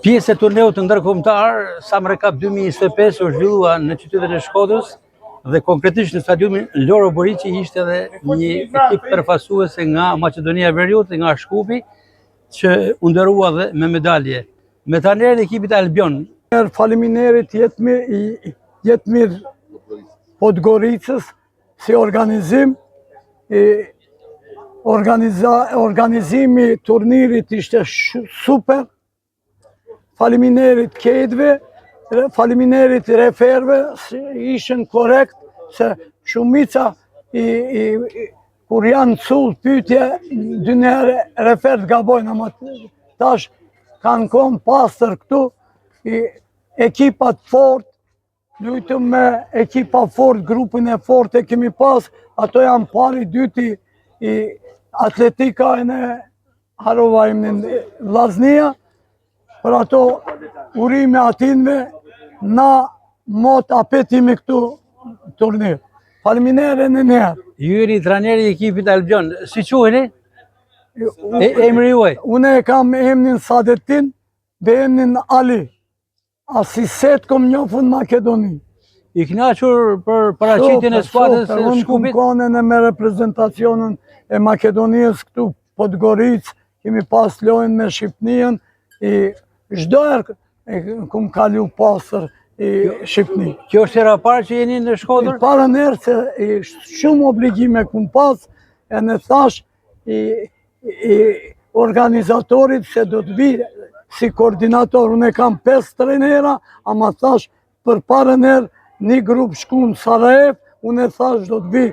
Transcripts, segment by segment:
Pjesë e turneut të ndërkombëtar Samre Cup 2025 u zhvillua në qytetin e Shkodrës dhe konkretisht në stadiumin Loro Boriçi ishte edhe një ekip përfaqësuese nga Maqedonia e Veriut, nga Shkupi, që u nderua dhe me medalje. Me trajnerin e ekipit Albion. Faleminderit Jetmir Podgoricës si organizim. Organizimi turnirit ishte super. Faleminderit kedve, faleminderit referve, ishën korekt, se shumica kur janë cull pyetje, dy herë refert gabojnë, ama tash kanë qenë pastër këtu, ekipat fort, luajtëm me ekipa fort, grupin e fort e kemi pas, ato janë pari dyti Atletika e Harova në Vllaznia. Për ato urime atinve, na mot apetimi këtu turnir. Faleminderit në njerë. Ju jeni trajneri i ekipit Albion, si quheni? Emri juaj? Unë e kam emrin Sadetin dhe emrin Ali. Asiset kom njofën Makedoni. I kënaqur për paraqitjen e skuadrës së Shkupit? Unë kom me reprezentacionin e Makedonisë këtu Podgoricë, kemi pas lojën me Shqipëninë, çdo herë kum kalu pasër Shqipëni. Kjo është hera parë që jeni në Shkodër? Parën herë se shumë obligime kum pas, e në thash organizatorit se do të vi si koordinator. Unë e kam 5 trajnera, ama thash për parën herë një grup shku në Sarajev, unë e thash do të vi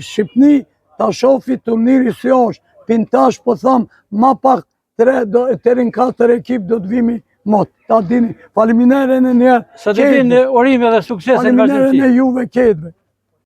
Shqipëni, ta shofi turniri si është. Pintash po tham ma pak 3-4 ekip do të vimi mot. Ta dini, faleminderit në njerë. Sa të vinë orime dhe suksese në vazhdimsi. Faleminderit në juve kedve.